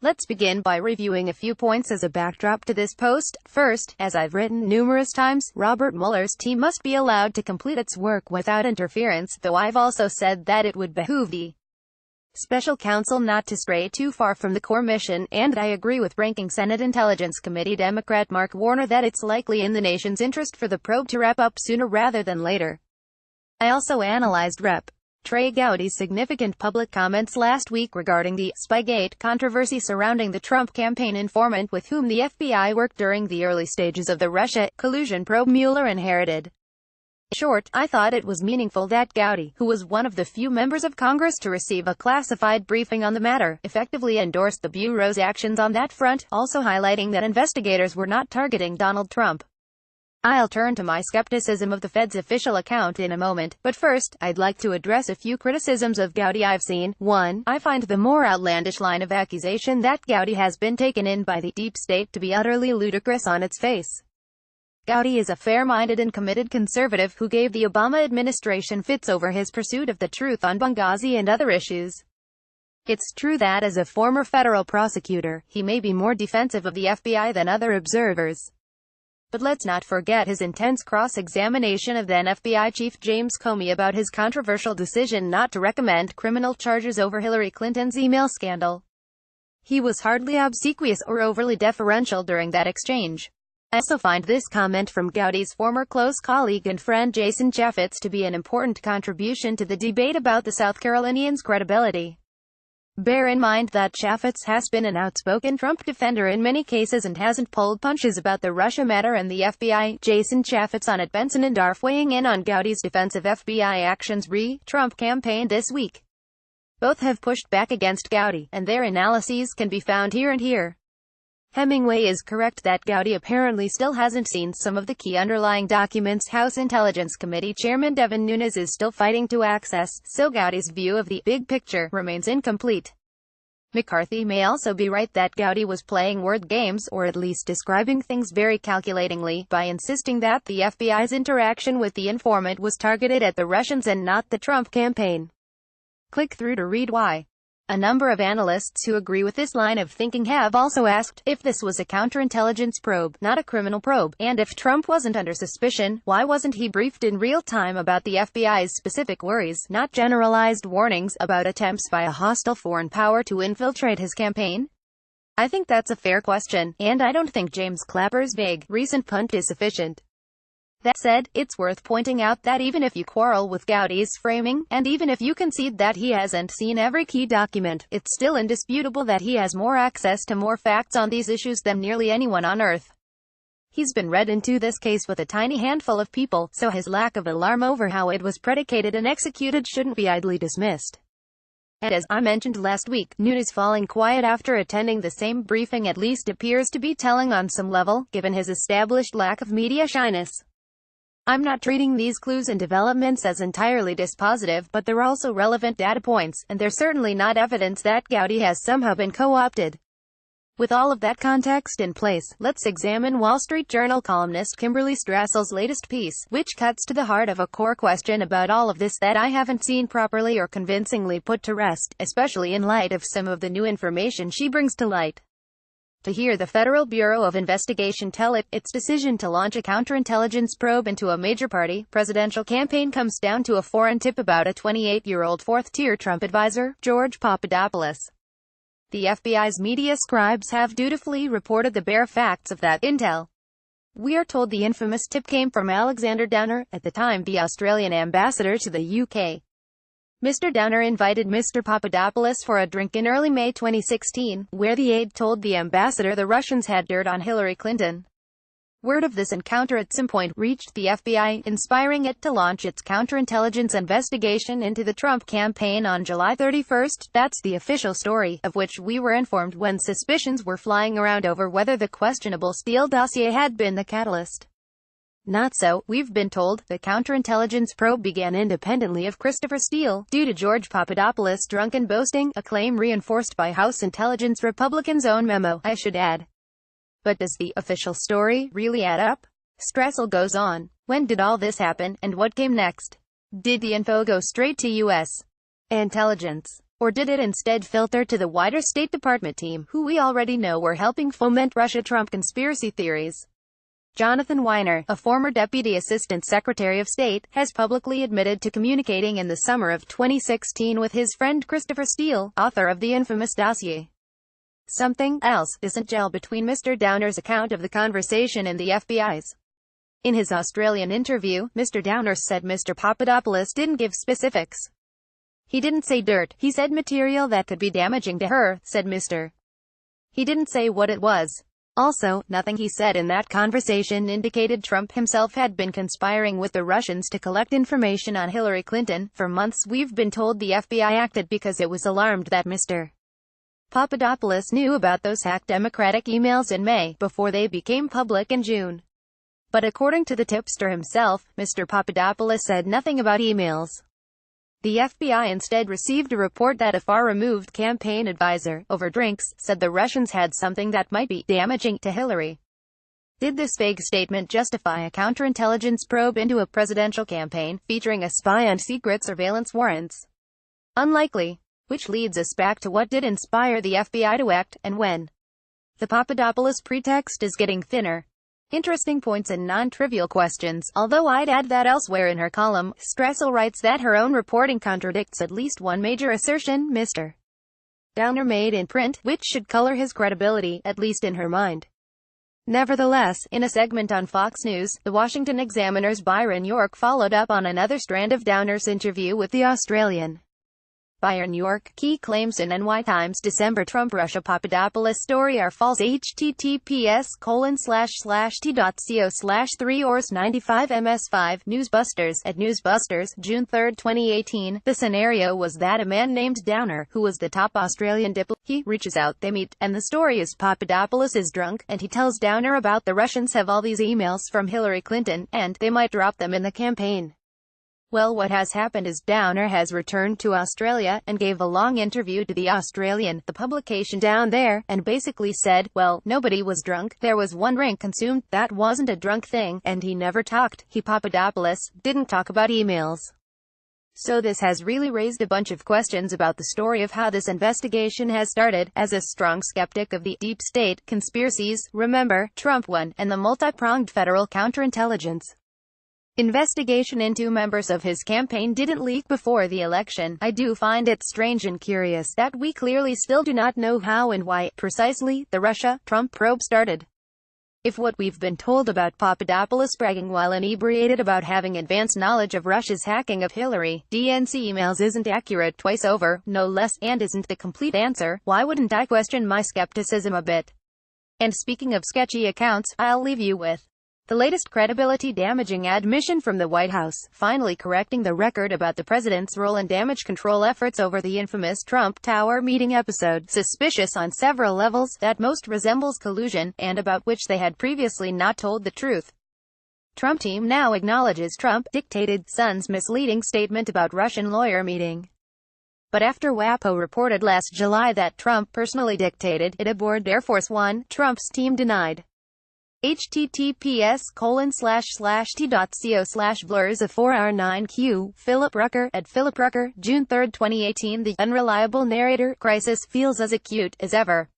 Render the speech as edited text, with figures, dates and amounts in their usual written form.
Let's begin by reviewing a few points as a backdrop to this post. First, as I've written numerous times, Robert Mueller's team must be allowed to complete its work without interference, though I've also said that it would behoove the special counsel not to stray too far from the core mission, and I agree with Ranking Senate Intelligence Committee Democrat Mark Warner that it's likely in the nation's interest for the probe to wrap up sooner rather than later. I also analyzed Rep. Trey Gowdy's significant public comments last week regarding the Spygate controversy surrounding the Trump campaign informant with whom the FBI worked during the early stages of the Russia collusion probe Mueller inherited. In short, I thought it was meaningful that Gowdy, who was one of the few members of Congress to receive a classified briefing on the matter, effectively endorsed the Bureau's actions on that front, also highlighting that investigators were not targeting Donald Trump. I'll turn to my skepticism of the Fed's official account in a moment, but first, I'd like to address a few criticisms of Gowdy I've seen. 1. I find the more outlandish line of accusation that Gowdy has been taken in by the deep state to be utterly ludicrous on its face. Gowdy is a fair-minded and committed conservative who gave the Obama administration fits over his pursuit of the truth on Benghazi and other issues. It's true that as a former federal prosecutor, he may be more defensive of the FBI than other observers. But let's not forget his intense cross-examination of then FBI Chief James Comey about his controversial decision not to recommend criminal charges over Hillary Clinton's email scandal. He was hardly obsequious or overly deferential during that exchange. I also find this comment from Gowdy's former close colleague and friend Jason Chaffetz to be an important contribution to the debate about the South Carolinians' credibility. Bear in mind that Chaffetz has been an outspoken Trump defender in many cases and hasn't pulled punches about the Russia matter and the FBI. Jason Chaffetz on it. Benson and Darf weighing in on Gowdy's defense of FBI actions re-Trump campaign this week. Both have pushed back against Gowdy, and their analyses can be found here and here. Hemingway is correct that Gowdy apparently still hasn't seen some of the key underlying documents House Intelligence Committee Chairman Devin Nunes is still fighting to access, so Gowdy's view of the big picture remains incomplete. McCarthy may also be right that Gowdy was playing word games, or at least describing things very calculatingly, by insisting that the FBI's interaction with the informant was targeted at the Russians and not the Trump campaign. Click through to read why. A number of analysts who agree with this line of thinking have also asked, if this was a counterintelligence probe, not a criminal probe, and if Trump wasn't under suspicion, why wasn't he briefed in real time about the FBI's specific worries, not generalized warnings, about attempts by a hostile foreign power to infiltrate his campaign? I think that's a fair question, and I don't think James Clapper's vague, recent punt is sufficient. That said, it's worth pointing out that even if you quarrel with Gowdy's framing, and even if you concede that he hasn't seen every key document, it's still indisputable that he has more access to more facts on these issues than nearly anyone on Earth. He's been read into this case with a tiny handful of people, so his lack of alarm over how it was predicated and executed shouldn't be idly dismissed. And as I mentioned last week, Nunes falling quiet after attending the same briefing at least appears to be telling on some level, given his established lack of media shyness. I'm not treating these clues and developments as entirely dispositive, but they're also relevant data points, and they're certainly not evidence that Gowdy has somehow been co-opted. With all of that context in place, let's examine Wall Street Journal columnist Kimberly Strassel's latest piece, which cuts to the heart of a core question about all of this that I haven't seen properly or convincingly put to rest, especially in light of some of the new information she brings to light. To hear the Federal Bureau of Investigation tell its decision to launch a counterintelligence probe into a major party presidential campaign comes down to a foreign tip about a 28-year-old fourth-tier Trump advisor, George Papadopoulos. The FBI's media scribes have dutifully reported the bare facts of that intel. We are told the infamous tip came from Alexander Downer, at the time the Australian ambassador to the UK. Mr. Downer invited Mr. Papadopoulos for a drink in early May 2016, where the aide told the ambassador the Russians had dirt on Hillary Clinton. Word of this encounter at some point reached the FBI, inspiring it to launch its counterintelligence investigation into the Trump campaign on July 31. That's the official story, of which we were informed when suspicions were flying around over whether the questionable Steele dossier had been the catalyst. Not so, we've been told. The counterintelligence probe began independently of Christopher Steele, due to George Papadopoulos' drunken boasting, a claim reinforced by House Intelligence Republicans' own memo, I should add. But does the official story really add up? Strassel goes on. When did all this happen, and what came next? Did the info go straight to U.S. intelligence? Or did it instead filter to the wider State Department team, who we already know were helping foment Russia-Trump conspiracy theories? Jonathan Weiner, a former Deputy Assistant Secretary of State, has publicly admitted to communicating in the summer of 2016 with his friend Christopher Steele, author of the infamous dossier. Something else isn't gel between Mr. Downer's account of the conversation and the FBI's. In his Australian interview, Mr. Downer said Mr. Papadopoulos didn't give specifics. He didn't say dirt, he said material that could be damaging to her, said Mr. He didn't say what it was. Also, nothing he said in that conversation indicated Trump himself had been conspiring with the Russians to collect information on Hillary Clinton. For months we've been told the FBI acted because it was alarmed that Mr. Papadopoulos knew about those hacked Democratic emails in May, before they became public in June. But according to the tipster himself, Mr. Papadopoulos said nothing about emails. The FBI instead received a report that a far-removed campaign advisor, over drinks, said the Russians had something that might be damaging to Hillary. Did this vague statement justify a counterintelligence probe into a presidential campaign, featuring a spy and secret surveillance warrants? Unlikely. Which leads us back to what did inspire the FBI to act, and when. The Papadopoulos pretext is getting thinner. Interesting points and non-trivial questions, although I'd add that elsewhere in her column, Stressel writes that her own reporting contradicts at least one major assertion Mr. Downer made in print, which should color his credibility, at least in her mind. Nevertheless, in a segment on Fox News, The Washington Examiner's Byron York followed up on another strand of Downer's interview with the Australian. Byron York, key claims in NY Times December Trump-Russia Papadopoulos story are false. https://t.co/3ors95ms5 Newsbusters. At Newsbusters, June 3, 2018, the scenario was that a man named Downer, who was the top Australian diplomat, he reaches out, they meet, and the story is Papadopoulos is drunk, and he tells Downer about the Russians have all these emails from Hillary Clinton, and they might drop them in the campaign. Well, what has happened is Downer has returned to Australia, and gave a long interview to the Australian, the publication down there, and basically said, well, nobody was drunk, there was one drink consumed, that wasn't a drunk thing, and he never talked, Papadopoulos, didn't talk about emails. So this has really raised a bunch of questions about the story of how this investigation has started. As a strong skeptic of the deep state conspiracies, remember, Trump won, and the multi-pronged federal counterintelligence investigation into members of his campaign didn't leak before the election. I do find it strange and curious that we clearly still do not know how and why, precisely, the Russia-Trump probe started. If what we've been told about Papadopoulos bragging while inebriated about having advanced knowledge of Russia's hacking of Hillary DNC emails isn't accurate twice over, no less, and isn't the complete answer, why wouldn't I question my skepticism a bit? And speaking of sketchy accounts, I'll leave you with the latest credibility-damaging admission from the White House, finally correcting the record about the president's role in damage control efforts over the infamous Trump Tower meeting episode, suspicious on several levels, that most resembles collusion, and about which they had previously not told the truth. Trump team now acknowledges Trump dictated son's misleading statement about Russian lawyer meeting. But after WAPO reported last July that Trump personally dictated it aboard Air Force One, Trump's team denied. https://t.co/blurs of 4R9Q, Philip Rucker, at Philip Rucker, June 3, 2018. The unreliable narrator crisis feels as acute as ever.